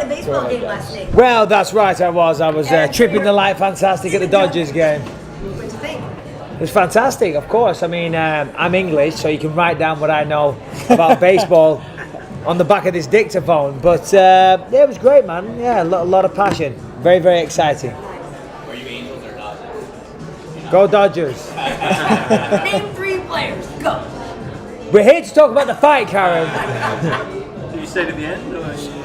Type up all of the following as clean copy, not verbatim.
at a baseball game last night. Well, that's right, I was tripping the light fantastic at the Dodgers game. What'd you think? It was fantastic, of course. I mean, I'm English, so you can write down what I know about baseball on the back of this dictaphone. But yeah, it was great, man. Yeah, a lot of passion. Very, very exciting. Were you Angels or Dodgers? Go Dodgers. Name 3 players. Go. We're here to talk about the fight, Karen. Did you stay to the end? Or?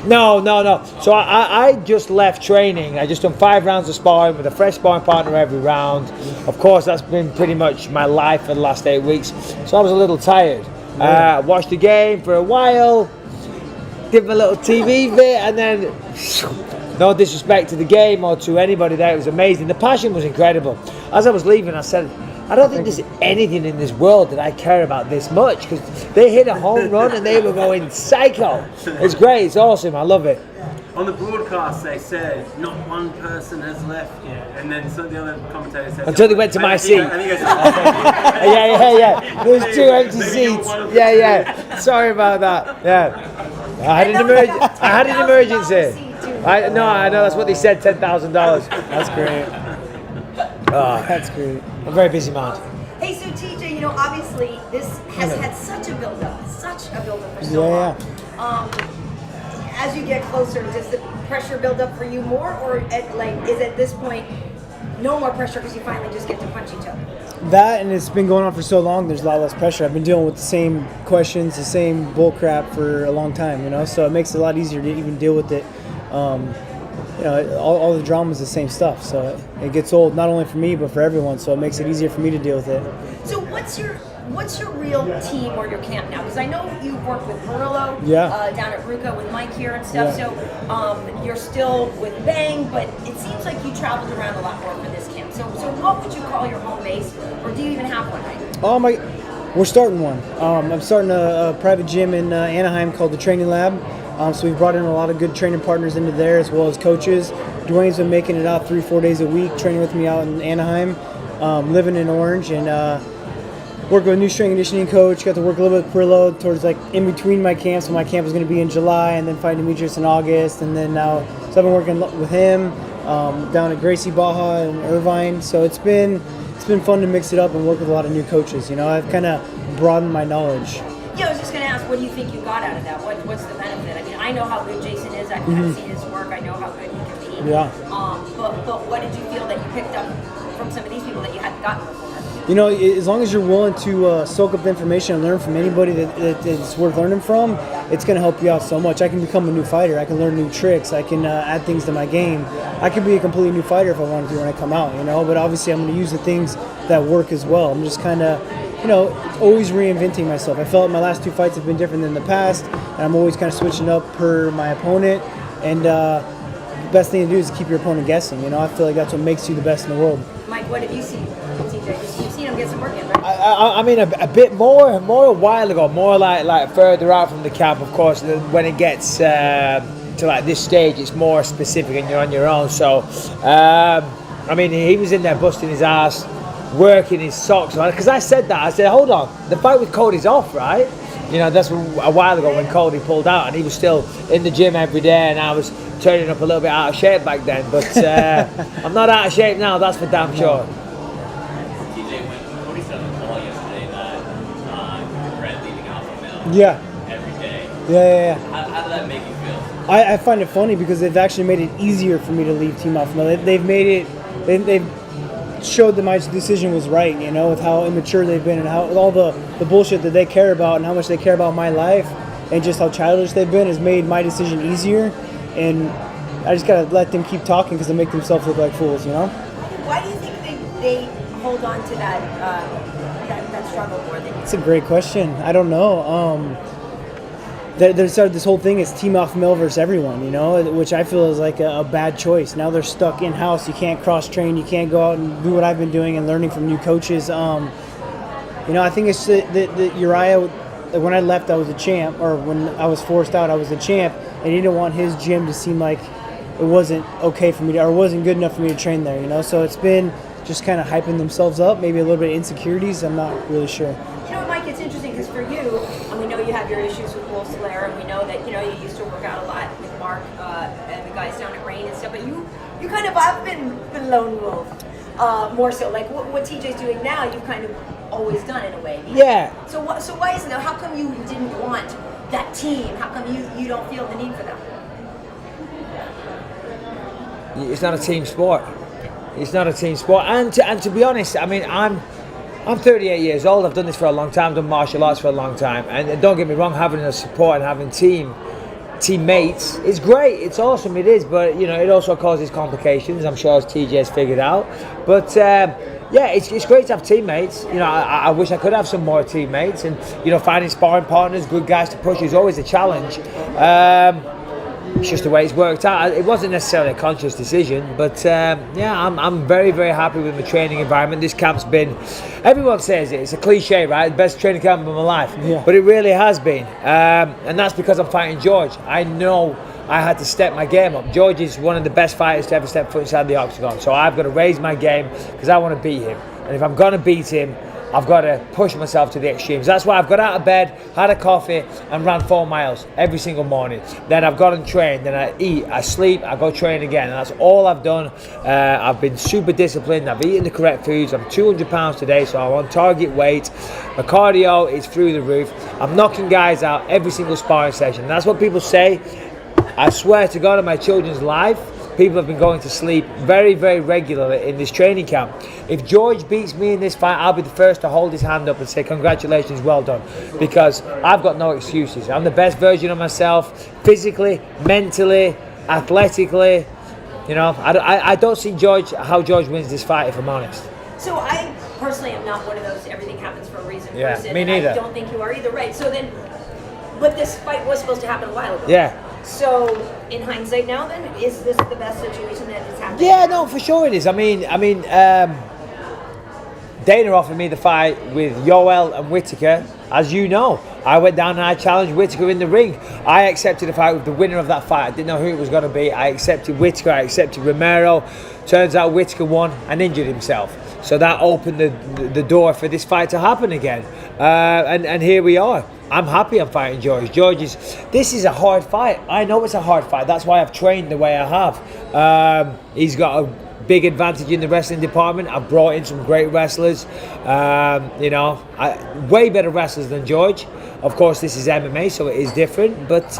No. So I just left training. I just done 5 rounds of sparring with a fresh sparring partner every round. Of course, that's been pretty much my life for the last 8 weeks. So I was a little tired. Watched the game for a while, give him a little TV bit, and then no disrespect to the game or to anybody there, it was amazing. The passion was incredible. As I was leaving, I said, I don't think there's anything in this world that I care about this much, because they hit a home run and they were going psycho. It's great, it's awesome, I love it. On the broadcast, they said not one person has left yet, and then some of the other commentators said until they went to my seat. I think I said, yeah. There's 2 empty seats. Yeah. Sorry about that. Yeah. I had an emergency. I know. That's what they said. $10,000. That's great. That's great. I'm a very busy man. Hey, so TJ, you know, obviously this has had such a build-up for so long. As you get closer, does the pressure build up for you more, or is at this point no more pressure because you finally just get to punch each other? That, and it's been going on for so long, there's a lot less pressure. I've been dealing with the same questions, the same bull crap for a long time, you know, so it makes it a lot easier to even deal with it. You know, all the drama is the same stuff, so it gets old not only for me but for everyone, so it makes it easier for me to deal with it. So what's your real team or your camp now? Because I know you've worked with Murillo down at Ruka with Mike here and stuff, so you're still with Bang, but it seems like you traveled around a lot more for this camp. So what would you call your home base, or do you even have one right now? We're starting one. I'm starting a private gym in Anaheim called the Training Lab. So we've brought in a lot of good training partners into there, as well as coaches. Dwayne's been making it out 3-4 days a week, training with me out in Anaheim, living in Orange, and working with a new strength and conditioning coach. Got to work a little bit with Perillo towards like in between my camps. So my camp was going to be in July, and then fight Demetrius in August, and then now so I've been working with him down at Gracie Baja and Irvine. So it's been fun to mix it up and work with a lot of new coaches. You know, I've kind of broadened my knowledge. Yeah, I was just going to ask, what do you think you got out of that? What's the benefit? I mean, I know how good Jason is. I've seen his work. I know how good he can be. Yeah. But what did you feel that you picked up from some of these people that you hadn't gotten before? You know, as long as you're willing to soak up the information and learn from anybody that it's worth learning from, it's going to help you out so much. I can become a new fighter. I can learn new tricks. I can add things to my game. I can be a completely new fighter if I wanted to when I come out, you know. But obviously I'm going to use the things that work as well. I'm just kind of, you know, always reinventing myself. I felt my last 2 fights have been different than the past, and I'm always kind of switching up per my opponent. And the best thing to do is keep your opponent guessing. You know, I feel like that's what makes you the best in the world. Mike, what have you seen? You've seen him get some work in, right? I mean, a bit more a while ago, more like further out from the camp. Of course, when it gets to like this stage, it's more specific and you're on your own. So, I mean, he was in there busting his ass, working his socks on. Because I said, hold on, the fight with Cody's off, right? You know, that's a while ago when Cody pulled out, and he was still in the gym every day, and I was turning up a little bit out of shape back then. But I'm not out of shape now, that's for damn sure. TJ, when Cody said on the call yesterday that you regret leaving Alpha Male every day. Yeah. How did that make you feel? I find it funny because they've actually made it easier for me to leave Team Alpha Male. They've made it. They've showed that my decision was right, you know, with how immature they've been and how all the bullshit that they care about and how much they care about my life and just how childish they've been has made my decision easier. And I just gotta let them keep talking because they make themselves look like fools, you know. Why do you think they hold on to that struggle more than you? That's a great question. I don't know. They started this whole thing as Team Alpha Male versus everyone, you know, which I feel is like a bad choice. Now they're stuck in-house. You can't cross-train. You can't go out and do what I've been doing and learning from new coaches. You know, I think it's that Uriah, when I left, I was a champ, or when I was forced out, I was a champ, and he didn't want his gym to seem like it wasn't okay for me to, or wasn't good enough for me to train there, you know. So it's been just kind of hyping themselves up, maybe a little bit of insecurities. I'm not really sure. You know, Mike, it's interesting because for you, and we know you have your issues with Wolf Slayer, and we know that, you know, you used to work out a lot with Mark I've been the lone wolf, more so. Like what TJ's doing now, you've kind of always done in a way. Yeah. So why isn't it? How come you didn't want that team? How come you don't feel the need for them? It's not a team sport. It's not a team sport. And to be honest, I mean, I'm 38 years old. I've done this for a long time. Done martial arts for a long time. And don't get me wrong, having a support and having teammates is great. It's awesome. It is. But it also causes complications. I'm sure as TJ has figured out. But yeah, it's great to have teammates. I wish I could have some more teammates. And finding sparring partners, good guys to push is always a challenge. It's just the way it's worked out. It wasn't necessarily a conscious decision, but yeah, I'm very, very happy with my training environment. This camp's been, everyone says it's a cliche, right? The best training camp of my life, yeah. But it really has been, and that's because I'm fighting George. I know I had to step my game up. George is one of the best fighters to ever step foot inside the octagon, so I've got to raise my game because I want to beat him, and if I'm going to beat him, I've got to push myself to the extremes. That's why I've got out of bed, had a coffee, and ran 4 miles every single morning. Then I've gone and trained, then I eat, I sleep, I go train again. And that's all I've done. I've been super disciplined. I've eaten the correct foods. I'm 200 pounds today, so I'm on target weight. My cardio is through the roof. I'm knocking guys out every single sparring session. And that's what people say. I swear to God on my children's life, people have been going to sleep very, very regularly in this training camp. If George beats me in this fight, I'll be the first to hold his hand up and say, congratulations, well done. Because I've got no excuses. I'm the best version of myself, physically, mentally, athletically. I don't see how George wins this fight, if I'm honest. So I personally am not one of those everything happens for a reason person. Me neither. I don't think you are either, right? So then, but this fight was supposed to happen a while ago. Yeah. So, in hindsight now then, is this the best situation that has happened? Yeah, no, for sure it is. I mean, Dana offered me the fight with Yoel and Whittaker. As you know, I went down and I challenged Whittaker in the ring. I accepted the fight with the winner of that fight. I didn't know who it was going to be. I accepted Whittaker, I accepted Romero. Turns out Whittaker won and injured himself. So that opened the door for this fight to happen again. And here we are. I'm happy I'm fighting George. This is a hard fight. I know it's a hard fight. That's why I've trained the way I have. He's got a big advantage in the wrestling department. I've brought in some great wrestlers. Way better wrestlers than George. Of course, this is MMA, so it is different. But,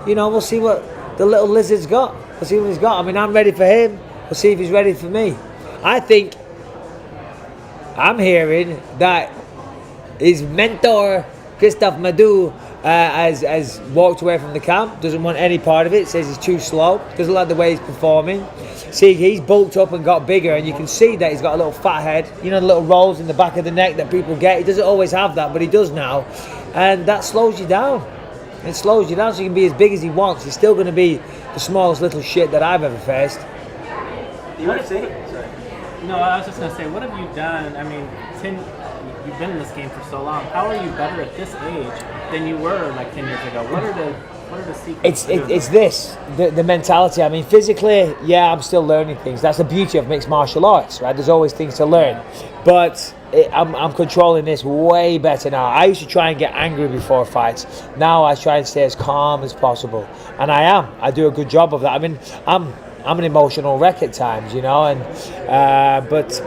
we'll see what the little lizard's got. We'll see what he's got. I mean, I'm ready for him. We'll see if he's ready for me. I'm hearing that his mentor, Christophe Madou, has walked away from the camp, doesn't want any part of it, says he's too slow, doesn't like the way he's performing. See, he's bulked up and got bigger, and you can see that he's got a little fat head, the little rolls in the back of the neck that people get. He doesn't always have that, but he does now, and that slows you down. It slows you down so he can be as big as he wants. He's still going to be the smallest little shit that I've ever faced. UFC? No, I was just going to say, what have you done? I mean, you've been in this game for so long. How are you better at this age than you were like 10 years ago? What are the secrets? It's the mentality. I mean, physically, yeah, I'm still learning things. That's the beauty of mixed martial arts, right? There's always things to learn. But I'm controlling this way better now. I used to try and get angry before fights. Now I try and stay as calm as possible. And I do a good job of that. I mean, I'm an emotional wreck at times, and but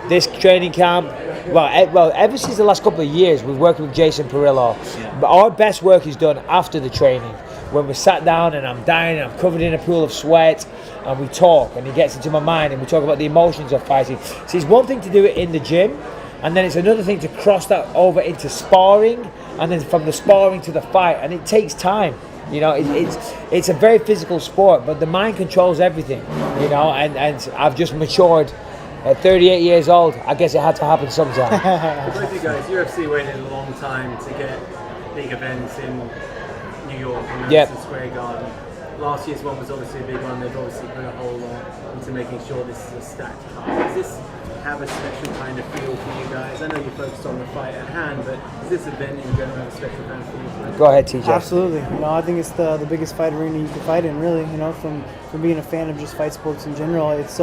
this training camp, well, ever since the last couple of years, we've worked with Jason Perillo. But our best work is done after the training, when we sat down and I'm dying and I'm covered in a pool of sweat, and we talk, and he gets into my mind, and we talk about the emotions of fighting. So it's one thing to do it in the gym, and then it's another thing to cross that over into sparring, and then from the sparring to the fight, and it takes time. It's a very physical sport, but the mind controls everything, and I've just matured. At 38 years old, I guess it had to happen sometime. For both you guys, UFC waited a long time to get big events in New York and Madison Square Garden. Last year's one was obviously a big one. They've obviously put a whole lot into making sure this is a stacked card. Does this have a special kind of feel for you guys? I know you're focused on the fight at hand, but is this event in general have a special kind of feel for you? Go ahead, TJ. Absolutely. I think it's the biggest fight arena you can fight in, really. From being a fan of just fight sports in general, it's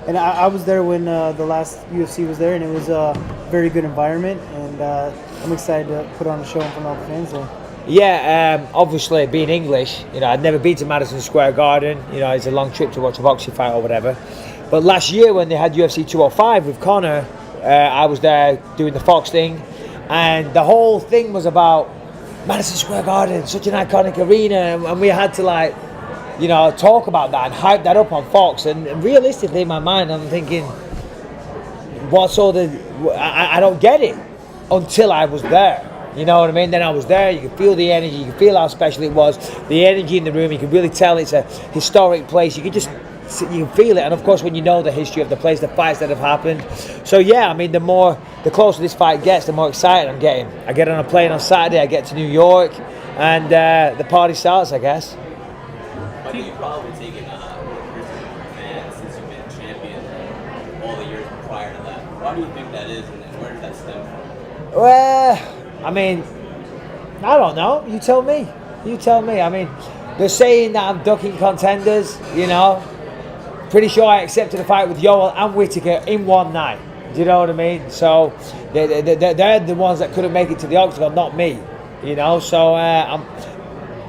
and I was there when the last UFC was there, and it was a very good environment, and I'm excited to put on a show in front of all the fans there. Obviously being English, I'd never been to Madison Square Garden. It's a long trip to watch a boxing fight or whatever. But last year when they had UFC 205 with Conor, I was there doing the Fox thing, and the whole thing was about Madison Square Garden, such an iconic arena, and we had to talk about that and hype that up on Fox. And realistically, in my mind, I'm thinking, I don't get it until I was there. You know what I mean? Then I was there, you could feel the energy, you could feel how special it was, the energy in the room, you could really tell it's a historic place, you can feel it. And of course, when you know the history of the place, the fights that have happened. So yeah, the closer this fight gets, the more excited I'm getting. I get on a plane on Saturday, I get to New York, and the party starts, I guess. But you've probably taken fans since you've been champion all the years prior to that. Why do you think that is, and where did that stem from? Well, I don't know. You tell me. They're saying that I'm ducking contenders, Pretty sure I accepted a fight with Yoel and Whittaker in one night. Do you know what I mean? So they're the ones that couldn't make it to the octagon, not me. So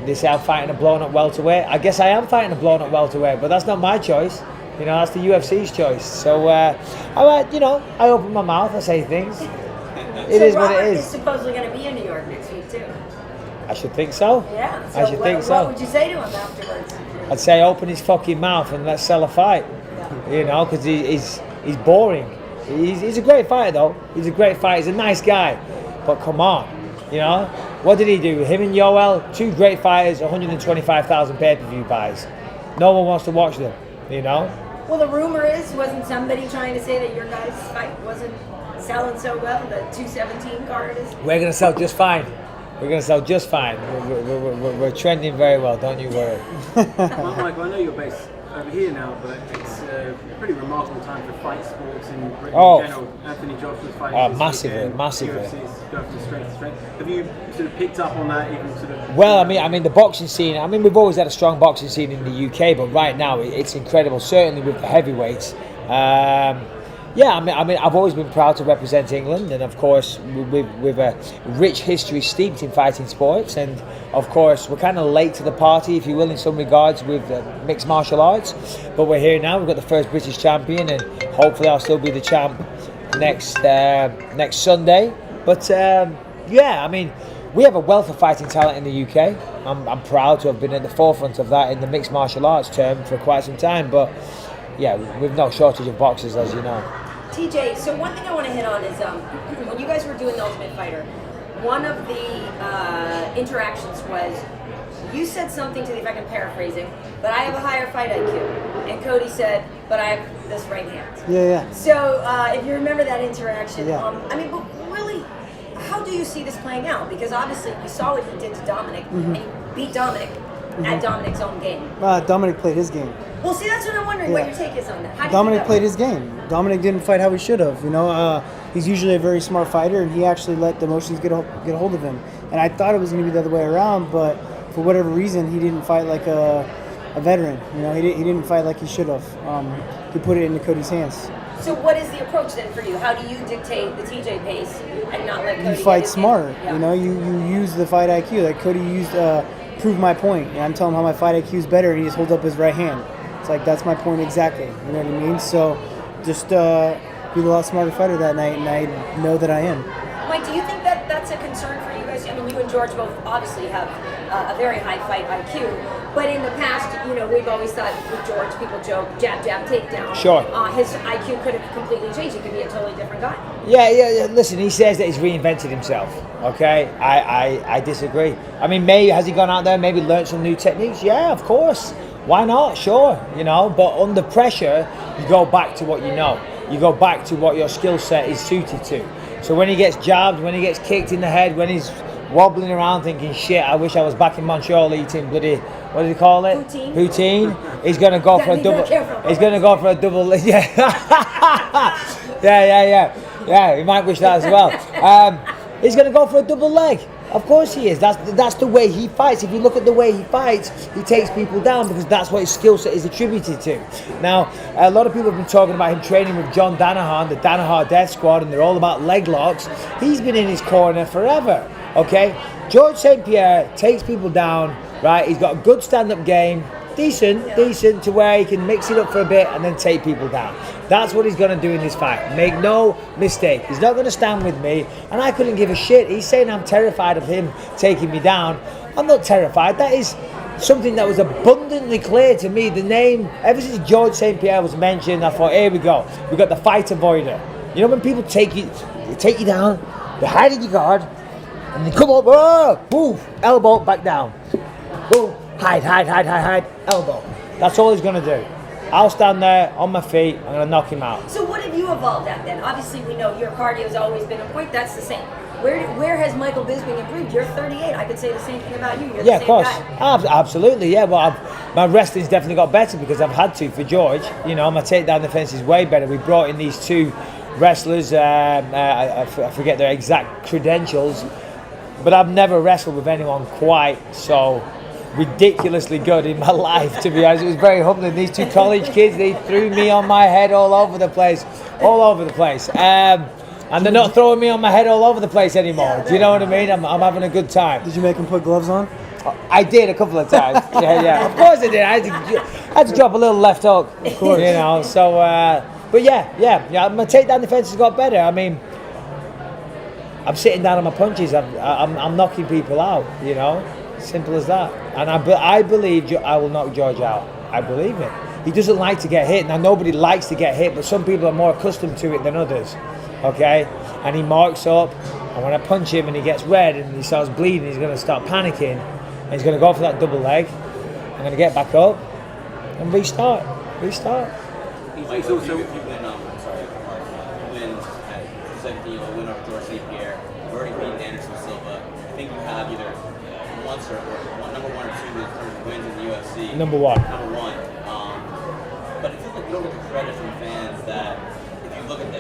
they say I'm fighting a blown-up welterweight. I guess I am fighting a blown-up welterweight, but that's not my choice. That's the UFC's choice. So I open my mouth, I say things. It is what it is. Robert is supposedly going to be in New York next week too. I should think so. Yeah. I should think so. What would you say to him afterwards? I'd say open his fucking mouth and let's sell a fight. Yeah. Because he's boring. He's a great fighter though. He's a great fighter. He's a nice guy. But come on, what did he do? Him and Yoel, two great fighters, 125,000 pay-per-view buys. No one wants to watch them. Well, the rumor is, wasn't somebody trying to say that your guys' fight wasn't selling so well? The 217 card is. We're gonna sell just fine. We're trending very well. Don't you worry. Michael, I know you're based over here now, but it's a pretty remarkable time for fight sports in Britain in general. Anthony Joshua's fighting massively. UFC's going from strength to strength. Have you sort of picked up on that, even sort of? Well, the boxing scene. We've always had a strong boxing scene in the UK, but right now it's incredible. Certainly with the heavyweights. I've always been proud to represent England, and of course with a rich history steeped in fighting sports, and of course we're kind of late to the party, if you will, in some regards with mixed martial arts, but we're here now. We've got the first British champion, and hopefully I'll still be the champ next Sunday. But we have a wealth of fighting talent in the UK. I'm proud to have been at the forefront of that in the mixed martial arts term for quite some time, but yeah, we've no shortage of boxers, as you know. TJ, so one thing I want to hit on is when you guys were doing The Ultimate Fighter, one of the interactions was you said something to the effect, I'm paraphrasing, but I have a higher fight IQ. And Cody said, but I have this right hand. Yeah. So if you remember that interaction, Yeah. but really, how do you see this playing out? Because obviously we saw what he did to Dominic, and he beat Dominic at Dominic's own game. Dominic played his game. Well, see, that's what I'm wondering, what your take is on that. How do you Dominic think played that his game. Dominic didn't fight how he should have. He's usually a very smart fighter, and he actually let the emotions get a hold of him. And I thought it was going to be the other way around, but for whatever reason, he didn't fight like a veteran. He didn't fight like he should have. He put it into Cody's hands. So what is the approach then for you? How do you dictate the TJ pace and not let Cody You fight get his smart. game? Yeah. You use the fight IQ. Like Cody used prove my point. And I'm telling him how my fight IQ is better, and he just holds up his right hand. It's like, that's my point exactly. You know what I mean? So just be a lot smarter fighter that night, and I know that I am. Mike, do you think that that's a concern for you guys? You and George both obviously have a very high fight IQ, but in the past, we've always thought with George, people joke, jab, jab, takedown. Sure. His IQ could have completely changed. He could be a totally different guy. Yeah. Listen, he says that he's reinvented himself. Okay, I disagree. Has he gone out there, maybe learned some new techniques? Yeah, of course. Why not? Sure, but under pressure, you go back to what you know. You go back to what your skill set is suited to. So when he gets jabbed, when he gets kicked in the head, when he's wobbling around thinking, shit, I wish I was back in Montreal eating bloody, what do they call it? Poutine. He's going to go for a double. He's going to go for a double. Yeah. Yeah, he might wish that as well. He's going to go for a double leg. Of course he is. That's the way he fights. If you look at the way he fights, he takes people down because that's what his skill set is attributed to. Now, a lot of people have been talking about him training with John Danaher, the Danaher Death Squad, and they're all about leg locks. He's been in his corner forever. Okay, George St-Pierre takes people down, right? He's got a good stand-up game, decent to where he can mix it up for a bit and then take people down. That's what he's going to do in this fight. Make no mistake. He's not going to stand with me, and I couldn't give a shit. He's saying I'm terrified of him taking me down. I'm not terrified. That is something that was abundantly clear to me. The name, ever since George St-Pierre was mentioned, I thought, here we go. We got the fight avoider. You know when people take you down, they hide in your guard, and they come up, boom, elbow, back down. Boom, hide, elbow. That's all he's going to do. I'll stand there on my feet, I'm going to knock him out. So what have you evolved at then? Obviously we know your cardio's always been a point, that's the same. Where has Michael Bisping improved? You're 38. I could say the same thing about you. You're the same of course. guy. Absolutely, yeah. Well, my wrestling's definitely got better because I've had to for George. You know, my takedown defense is way better. We brought in these two wrestlers. I forget their exact credentials, but I've never wrestled with anyone quite so ridiculously good in my life, to be honest. It was very humbling. These two college kids, they threw me on my head all over the place. And they're not throwing me on my head all over the place anymore. Do you know what I mean? I'm having a good time. Did you make him put gloves on? I did a couple of times. Yeah. Of course I did. I had to drop a little left hook. Of course. You know, so, but yeah. My takedown defense has got better. I mean, I'm sitting down on my punches. I'm knocking people out, you know. Simple as that. And I believe I will knock George out. I believe it. He doesn't like to get hit. Now, nobody likes to get hit, but some people are more accustomed to it than others. Okay? And he marks up, and when I punch him and he gets red and he starts bleeding, he's going to start panicking, and he's going to go for that double leg. I'm going to get back up and restart. He's also, you win at 17, you'll win over George St-Pierre. You've already beaten Anderson Silva. I think you have either once or number one or two in terms of wins in the UFC. Number one. But it feels like you don't get the credit from fans that if you look at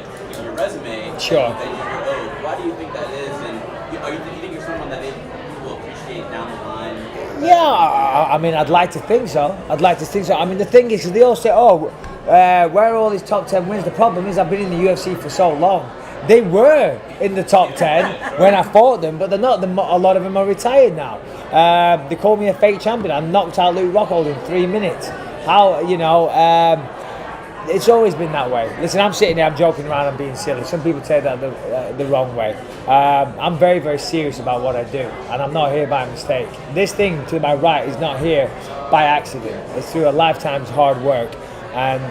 your resume, sure, that you're owed. Why do you think that is? And do you think you're someone that maybe people will appreciate down the line? Yeah, I mean, I'd like to think so. I mean, the thing is, they all say, where are all these top 10 wins? The problem is I've been in the UFC for so long. They were in the top 10 when I fought them, but they're not. A lot of them are retired now. They call me a fake champion. I knocked out Luke Rockhold in 3 minutes. How, you know, it's always been that way. Listen, I'm sitting there, I'm joking around, I'm being silly. Some people take that the wrong way. I'm very, very serious about what I do, and I'm not here by mistake. This thing to my right is not here by accident. It's through a lifetime's hard work. And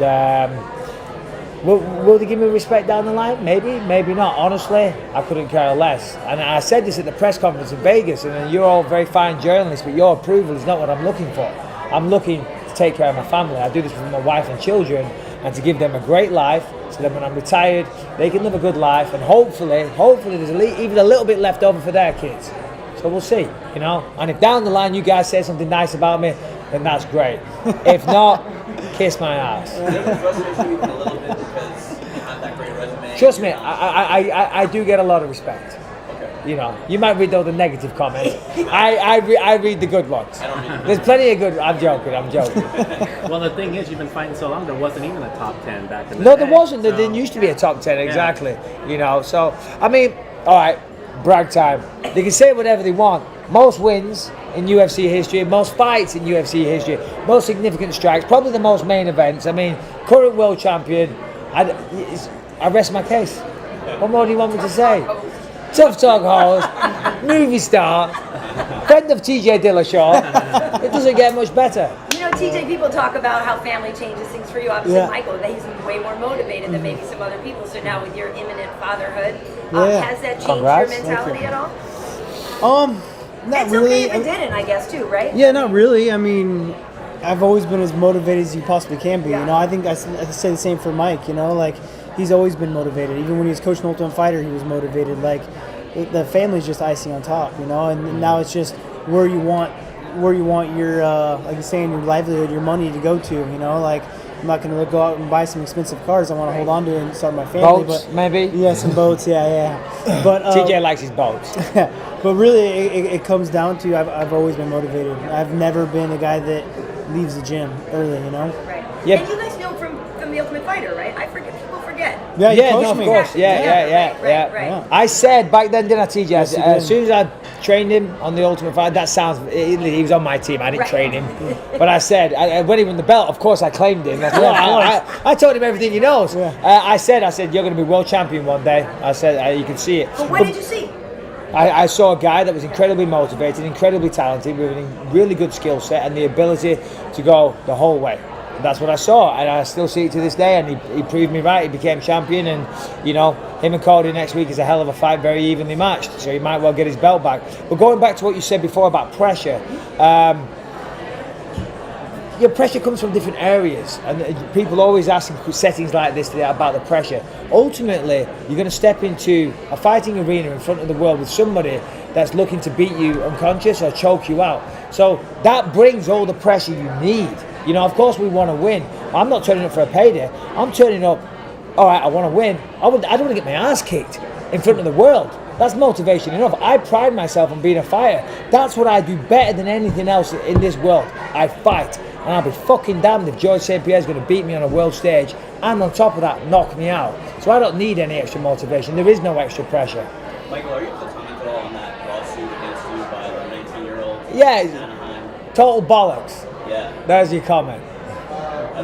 will they give me respect down the line? Maybe, maybe not. Honestly, I couldn't care less. And I said this at the press conference in Vegas, and you're all very fine journalists, but your approval is not what I'm looking for. I'm looking to take care of my family. I do this for my wife and children, and to give them a great life, so that when I'm retired, they can live a good life, and hopefully there's even a little bit left over for their kids. So we'll see, you know. And if down the line you guys say something nice about me, then that's great. If not, kiss my ass. Trust me, I do get a lot of respect. You know, you might read all the negative comments. I read the good ones. There's plenty of good. I'm joking. Well, the thing is, you've been fighting so long, there wasn't even a top 10 back in the day. No, there wasn't. There didn't used to be a top 10, exactly. Yeah. You know, so, I mean, all right, brag time. They can say whatever they want. Most wins in UFC history, most fights in UFC history, most significant strikes, probably the most main events. I mean, current world champion. I rest my case. What more do you want me to say? Tough talk host, movie star, friend of T.J. Dillashaw. It doesn't get much better. You know, T.J., people talk about how family changes things for you. Obviously, Michael, he's way more motivated than maybe some other people. So now with your imminent fatherhood, has that changed your mentality at all? Not it's really. okay if it didn't, I guess, too, right? Yeah, not really. I mean, I've always been as motivated as you possibly can be. You know, I think I say the same for Mike. You know, like he's always been motivated. Even when he was coaching Ultimate Fighter, he was motivated. Like the family's just icing on top. You know, and now it's just where you want your like you're saying, your livelihood, your money to go to. You know, like I'm not going to go out and buy some expensive cars. I want to hold on to it and start my family. Boats, but maybe? Yeah, some boats, yeah. But TJ likes his boats. But really, it comes down to I've always been motivated. I've never been a guy that leaves the gym early, you know? Right. Yep. And you guys know from the Ultimate Fighter, right? People forget again. Yeah, you Yeah, coached no, of me. course. Yeah. Right. I said back then, didn't I, TJ? Yes, you As did. soon as I trained him on the Ultimate Fighter, that sounds. He was on my team. I didn't Right. train him, but I said when he won the belt, of course I claimed him. I, said, I told him everything he knows. Yeah. I said you're going to be world champion one day. I said you can see it. But what did you see? I saw a guy that was incredibly motivated, incredibly talented, with a really good skill set and the ability to go the whole way. And that's what I saw, and I still see it to this day. And he proved me right. He became champion, and him and Cody next week is a hell of a fight, very evenly matched. So he might well get his belt back. But going back to what you said before about pressure. Your pressure comes from different areas, and people always ask in settings like this about the pressure. Ultimately, you're going to step into a fighting arena in front of the world with somebody that's looking to beat you unconscious or choke you out. So that brings all the pressure you need. Of course we want to win. I'm not turning up for a payday. I'm turning up, all right, I want to win. I don't want to get my ass kicked in front of the world. That's motivation enough. I pride myself on being a fighter. That's what I do better than anything else in this world. I fight. And I'll be fucking damned if George St-Pierre is going to beat me on a world stage and on top of that knock me out. So I don't need any extra motivation. There is no extra pressure. Michael, are you able to comment at all on that lawsuit against you by the 19-year-old? Yeah, Anaheim? total bollocks. Yeah, There's your comment.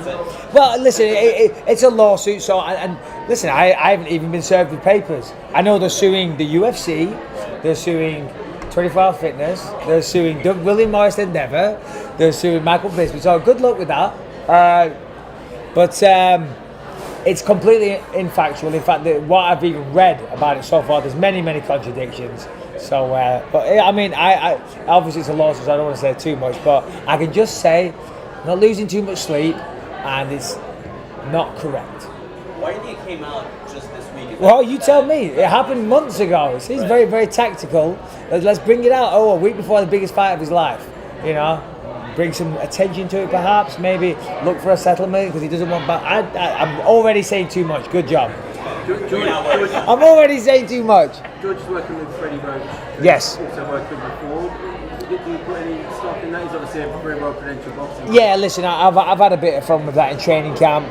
that's it. Well, listen, it's a lawsuit, so and listen, I haven't even been served with papers. I know they're suing the UFC, they're suing 24-Hour Fitness, they're suing William Morris Endeavour, they're suing Michael Bisping. So good luck with that. But it's completely infactual. In fact, what I've even read about it so far, there's many contradictions. So, but I mean, I obviously it's a lawsuit, so I don't want to say too much, but I can just say, I'm not losing too much sleep, and it's not correct. Why do you think it came out just this week? Is Well, that- you tell me. It happened months ago. He's Right. very tactical. Let's bring it out. A week before the biggest fight of his life. Bring some attention to it, perhaps. Maybe look for a settlement because he doesn't want. But I'm already saying too much. Good job. George I'm already saying too much. is working with Freddie Roach. Yes. Also worked with before. Do you put any stock in that? He's obviously a very well-credentialed boxer. Yeah, listen, I've had a bit of fun with that in training camp.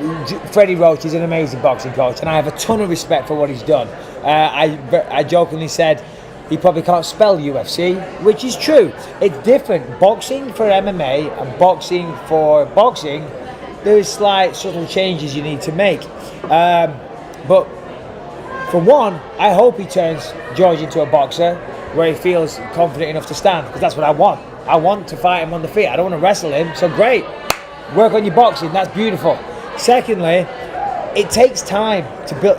Freddie Roach is an amazing boxing coach, and I have a ton of respect for what he's done. I jokingly said he probably can't spell UFC, which is true. It's different. Boxing for MMA and boxing for boxing, there is slight subtle changes you need to make. But for one, I hope he turns George into a boxer where he feels confident enough to stand, because that's what I want. I want to fight him on the feet. I don't want to wrestle him. So great, work on your boxing. That's beautiful. Secondly, it takes time to build.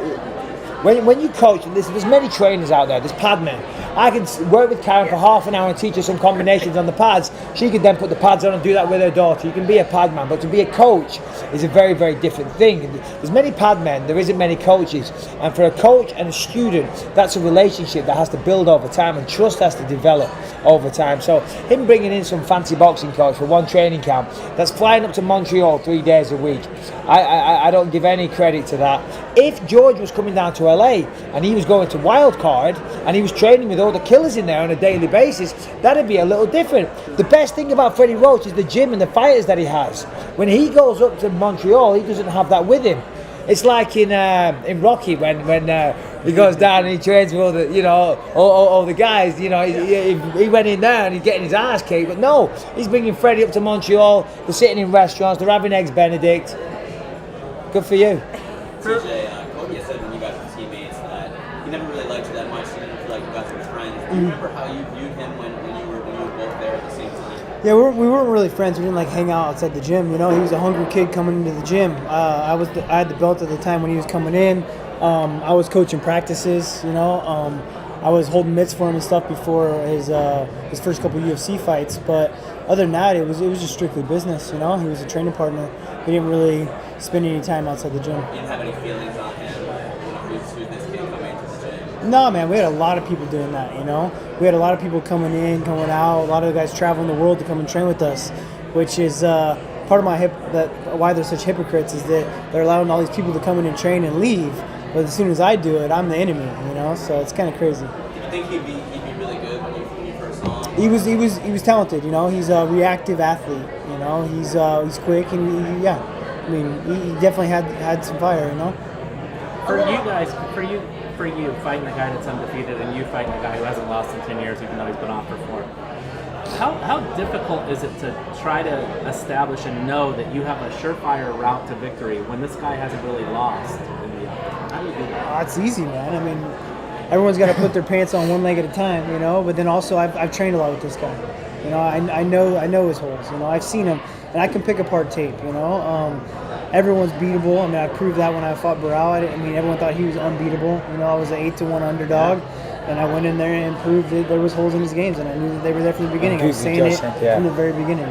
When you coach, there's many trainers out there. There's pad men. I can work with Karen for half an hour and teach her some combinations on the pads. She could then put the pads on and do that with her daughter. You can be a pad man, but to be a coach is a very different thing. There's many pad men, there isn't many coaches. And for a coach and a student, that's a relationship that has to build over time, and trust has to develop over time. So him bringing in some fancy boxing coach for one training camp that's flying up to Montreal 3 days a week, I don't give any credit to that. If George was coming down to LA and he was going to Wildcard and he was training with all the killers in there on a daily basis, that'd be a little different. The best thing about Freddie Roach is the gym and the fighters that he has. When he goes up to Montreal, he doesn't have that with him. It's like in Rocky when he goes down and he trains with all the all the guys. He went in there and he's getting his ass kicked. But no, he's bringing Freddie up to Montreal. They're sitting in restaurants. They're having eggs Benedict. Good for you. TJ, Cody said when you guys were teammates that he never really liked you that much. He didn't feel like you guys were friends. Do you remember how you viewed him when you were both there at the same time? Yeah, we weren't really friends. We didn't like hang out outside the gym. He was a hungry kid coming into the gym. I had the belt at the time when he was coming in. I was coaching practices. I was holding mitts for him and stuff before his first couple UFC fights. But other than that, it was just strictly business. He was a training partner. We didn't really spend any time outside the gym. You didn't have any feelings on him? Who's this kid coming into the gym? No, man, we had a lot of people doing that, We had a lot of people coming in, going out, a lot of the guys traveling the world to come and train with us, which is part of why they're such hypocrites, is that they're allowing all these people to come in and train and leave, but as soon as I do it, I'm the enemy, so it's kind of crazy. Do you think he'd be really good when you first saw him? He was talented, he's a reactive athlete, he's quick, and he definitely had some fire, For you guys, for you fighting a guy that's undefeated and you fighting a guy who hasn't lost in 10 years, even though he's been off for 4. How difficult is it to try to establish and know that you have a surefire route to victory when this guy hasn't really lost in the octagon? How do you do that? It's easy, man. I mean, everyone's got to put their pants on one leg at a time, you know. But then also, I've trained a lot with this guy. You know, I know his holes. You know, I've seen him, and I can pick apart tape. You know, everyone's beatable. I mean, I proved that when I fought Barao. I mean, everyone thought he was unbeatable. You know, I was an 8-1 underdog. And I went in there and proved that there was holes in his games, and I knew that they were there from the beginning. I was saying it from the very beginning.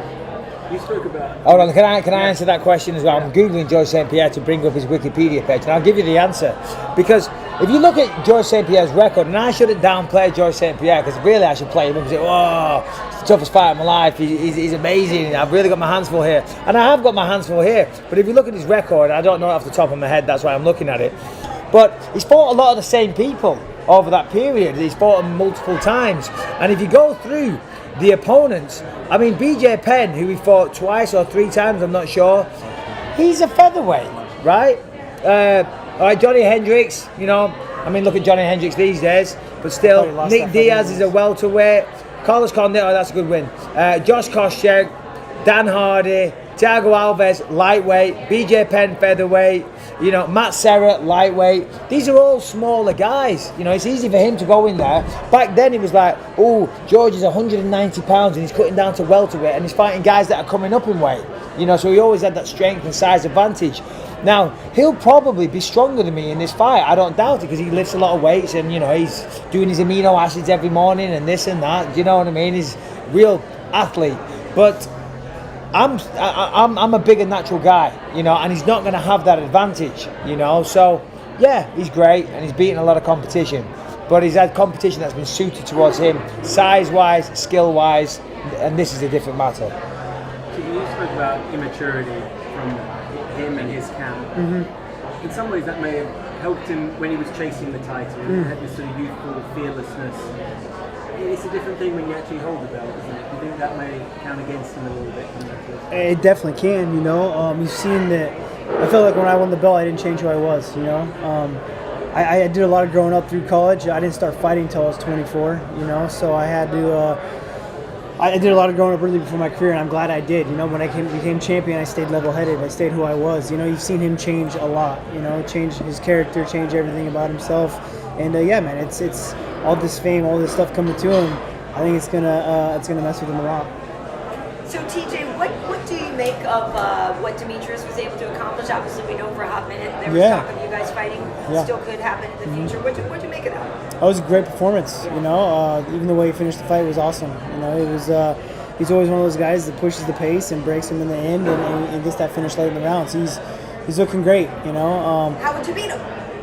You spoke about. Hold on, can I answer that question as well? I'm googling George St. Pierre to bring up his Wikipedia page, and I'll give you the answer. Because if you look at George St. Pierre's record, and I shouldn't downplay George St. Pierre, because really I should play him up and say, "Oh, it's the toughest fight of my life. He's amazing. I've really got my hands full here," and I have got my hands full here. But if you look at his record, I don't know it off the top of my head. That's why I'm looking at it. But he's fought a lot of the same people over that period. He's fought them multiple times, and if you go through the opponents, I mean, BJ Penn, who he fought twice or 3 times, I'm not sure, he's a featherweight, right? All right, Johnny Hendricks, you know, I mean, look at Johnny Hendricks these days, but still, Nick Diaz is a welterweight, Carlos Condit, oh, that's a good win, Josh Koscheck, Dan Hardy, Thiago Alves, lightweight, BJ Penn, featherweight, you know, Matt Serra, lightweight. These are all smaller guys. You know, it's easy for him to go in there. Back then, he was like, oh, George is 190 pounds and he's cutting down to welterweight and he's fighting guys that are coming up in weight. You know, so he always had that strength and size advantage. Now, he'll probably be stronger than me in this fight. I don't doubt it, because he lifts a lot of weights and, you know, he's doing his amino acids every morning and this and that. Do you know what I mean? He's a real athlete. But I'm a bigger natural guy, you know, and he's not going to have that advantage, you know. So, yeah, he's great and he's beaten a lot of competition. But he's had competition that's been suited towards him, size-wise, skill-wise, and this is a different matter. So you spoke about immaturity from him and his camp. Mm-hmm. In some ways, that may have helped him when he was chasing the title. He had this sort of youthful fearlessness. It's a different thing when you actually hold the belt, isn't it? Do you think that may count against him a little bit? It definitely can, you know. You've seen that. I feel like when I won the belt, I didn't change who I was, you know. I did a lot of growing up through college. I didn't start fighting until I was 24, you know. So I had to. I did a lot of growing up really before my career, and I'm glad I did. You know, when I became champion, I stayed level-headed. I stayed who I was. You know, you've seen him change a lot. You know, change his character, change everything about himself. And yeah, man, it's all this fame, all this stuff coming to him. I think it's gonna mess with him a lot. So TJ, what do you make of what Demetrius was able to accomplish? Obviously, we know for a hot minute there was talk of you guys fighting. Still could happen in the future. What do you make of that? It was a great performance. You know, even the way he finished the fight was awesome. You know, it was. He's always one of those guys that pushes the pace and breaks him in the end and gets that finish late in the rounds. He's looking great. You know. How would you beat him?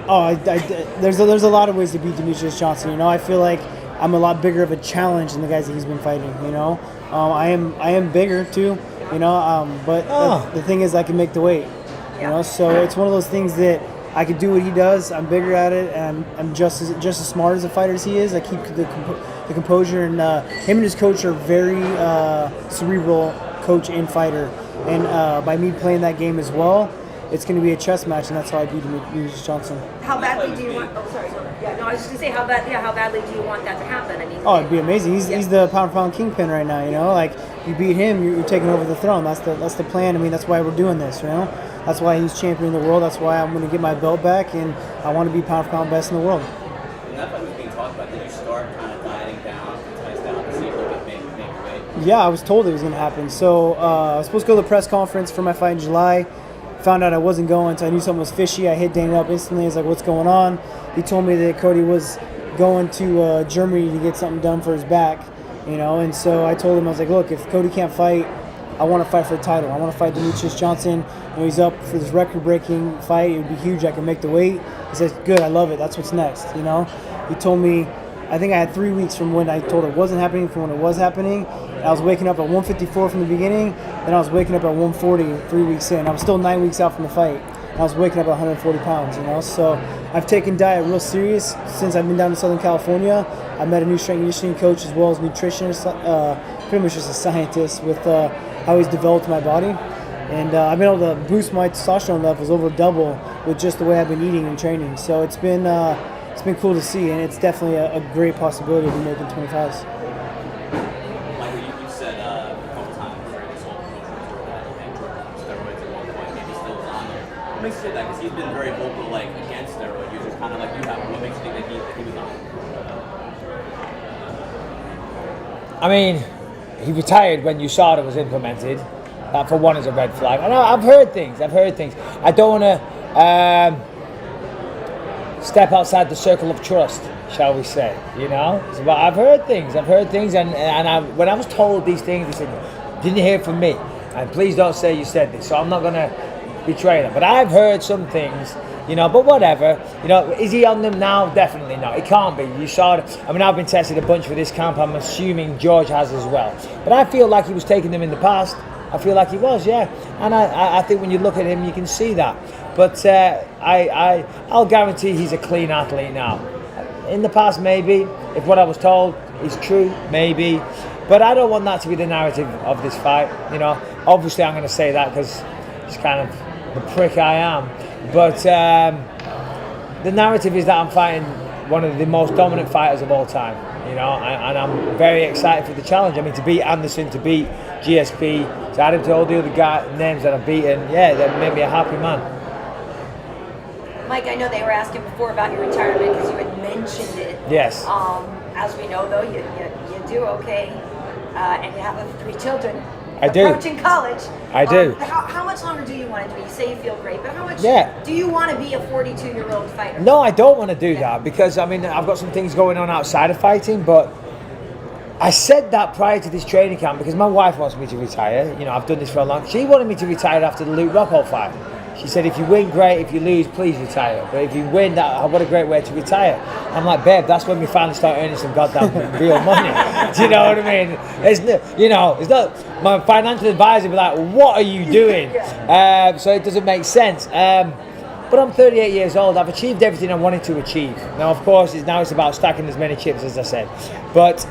Oh, there's a lot of ways to beat Demetrius Johnson. You know, I feel like I'm a lot bigger of a challenge than the guys that he's been fighting. You know, I am bigger too. You know, but the thing is, I can make the weight. You know, so it's one of those things that I can do what he does. I'm bigger at it, and I'm just as smart as a fighter as he is. I keep the composure, and him and his coach are very cerebral coach and fighter. And by me playing that game as well, it's going to be a chess match, and that's how I beat Demetrius Johnson. How badly do you want? Oh, sorry. Yeah, no, I was just going to say, how badly do you want that to happen? I mean, it'd be amazing. He's the pound-for-pound kingpin right now. You know, like you beat him, you're taking over the throne. That's the plan. I mean, that's why we're doing this. You know, that's why he's champion of the world. That's why I'm going to get my belt back, and I want to be pound-for-pound best in the world. And that fight was being talked about. Did you start kind of dieting down, ties down to see if you could make weight? Yeah, I was told it was going to happen. So I was supposed to go to the press conference for my fight in July. Found out I wasn't going, so I knew something was fishy. I hit Dana up instantly. I was like, what's going on? He told me that Cody was going to Germany to get something done for his back, you know, and so I told him, I was like, look, if Cody can't fight, I want to fight for the title. I want to fight Demetrius Johnson. You know, he's up for this record-breaking fight. It would be huge. I can make the weight. He says, good, I love it. That's what's next, you know. He told me, I think I had 3 weeks from when I told it wasn't happening from when it was happening. I was waking up at 154 from the beginning, then I was waking up at 140 3 weeks in. I was still 9 weeks out from the fight. I was waking up at 140 pounds, you know. So I've taken diet real serious since I've been down in Southern California. I met a new strength and conditioning coach as well as nutritionist, pretty much just a scientist with how he's developed my body. And I've been able to boost my testosterone levels over double with just the way I've been eating and training. So it's been cool to see, and it's definitely a great possibility to be making 25s. Michael, you said a couple times during this whole promotion tour that you think steroids at one point maybe still was on there. What makes you say that? Because he's been very vocal, like, against steroid users, kind of like you have. What makes you think that he was on? I mean, he retired when USADA was implemented. That for one is a red flag. And I've heard things. I don't want to step outside the circle of trust, shall we say? You know. But I've heard things, and when I was told these things, they said, "Didn't you hear from me?" And please don't say you said this. So I'm not going to betray them. But I've heard some things. You know, but whatever. You know, is he on them now? Definitely not. It can't be. You saw it. I mean, I've been tested a bunch for this camp. I'm assuming George has as well. But I feel like he was taking them in the past. I feel like he was, yeah. And I think when you look at him, you can see that. But I'll guarantee he's a clean athlete now. In the past, maybe. If what I was told is true, maybe. But I don't want that to be the narrative of this fight. You know, obviously I'm going to say that because it's kind of the prick I am. But the narrative is that I'm fighting one of the most dominant fighters of all time, you know, and I'm very excited for the challenge. I mean, to beat Anderson, to beat GSP, to add him to all the other names that I've beaten, yeah, that made me a happy man. Mike, I know they were asking before about your retirement because you had mentioned it. Yes. As we know, though, you do okay, and you have 3 children. I do. Approaching college. I do. How much longer do you want to do? You say you feel great, but how much do you want to be a 42-year-old fighter? No, I don't want to do that because, I mean, I've got some things going on outside of fighting, but I said that prior to this training camp because my wife wants me to retire. You know, I've done this for a long time. She wanted me to retire after the Luke Rockhold fight. She said, if you win, great. If you lose, please retire. But if you win, what a great way to retire. I'm like, babe, that's when we finally start earning some goddamn real money. Do you know what I mean? It's not, my financial advisor will be like, what are you doing? So it doesn't make sense. But I'm 38 years old. I've achieved everything I wanted to achieve. Now, of course, it's about stacking as many chips, as I said. But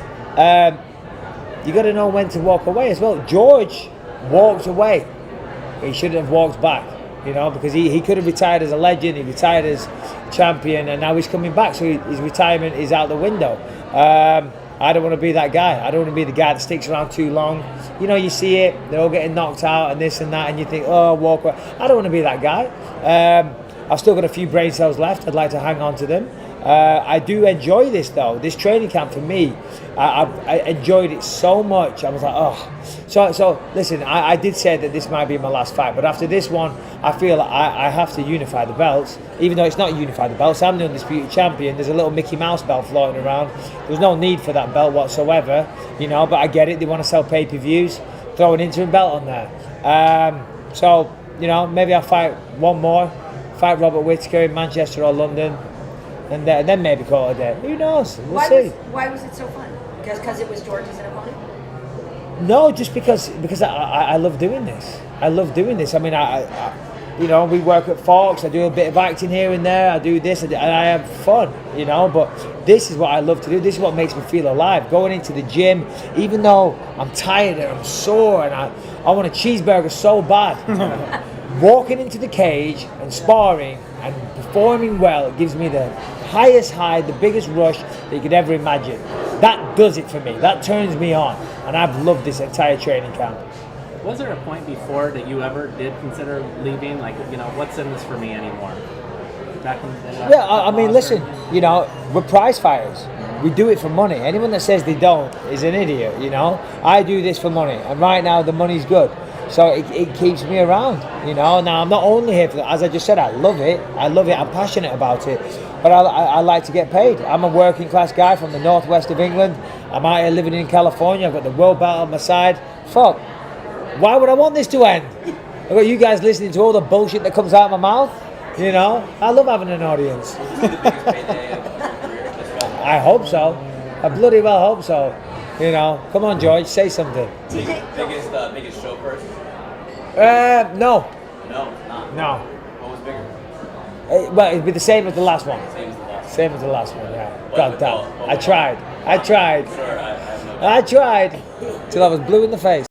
you got to know when to walk away as well. George walked away. He shouldn't have walked back. You know, because he could have retired as a legend, he retired as champion, and now he's coming back, so his retirement is out the window. I don't want to be that guy. I don't want to be the guy that sticks around too long. You know, you see it, they're all getting knocked out and this and that, and you think, oh, walk away. I don't want to be that guy. I've still got a few brain cells left. I'd like to hang on to them. I do enjoy this, though. This training camp, for me, I enjoyed it so much. I was like, oh. So listen, I did say that this might be my last fight, but after this one, I feel like I have to unify the belts, even though it's not unify the belts. I'm the undisputed champion. There's a little Mickey Mouse belt floating around. There's no need for that belt whatsoever, you know, but I get it. They want to sell pay-per-views. Throw an interim belt on there. So, you know, maybe I'll fight one more. Fight Robert Whittaker in Manchester or London. And then maybe call it a day. Who knows? We'll see. Why was it so fun? Because it was George as an opponent? No, just because I love doing this. I love doing this. I mean, I you know, we work at Forks. I do a bit of acting here and there. I do this, and I have fun, you know. But this is what I love to do. This is what makes me feel alive. Going into the gym, even though I'm tired and I'm sore and I want a cheeseburger so bad. Walking into the cage and sparring and performing well, it gives me the highest high, the biggest rush that you could ever imagine. That does it for me. That turns me on. And I've loved this entire training camp. Was there a point before that you ever did consider leaving? Like, you know, what's in this for me anymore? Back in the Yeah, I mean, listen, you know, we're prize fighters. We do it for money. Anyone that says they don't is an idiot, you know. I do this for money. And right now, the money's good. So it keeps me around, you know. Now, I'm not only here for that. As I just said, I love it. I'm passionate about it. But I like to get paid. I'm a working class guy from the northwest of England. I'm out here living in California. I've got the world belt on my side. Fuck. Why would I want this to end? I've got you guys listening to all the bullshit that comes out of my mouth. You know, I love having an audience. I hope so. I bloody well hope so. You know, come on, George, say something. Biggest show first? No. No, it's not. No. What was bigger? Well, it'd be the same as the last one. Same as the last. Same as the last one, yeah. What God was damn. called? I tried. Sure, I have no doubt. I tried till I was blue in the face.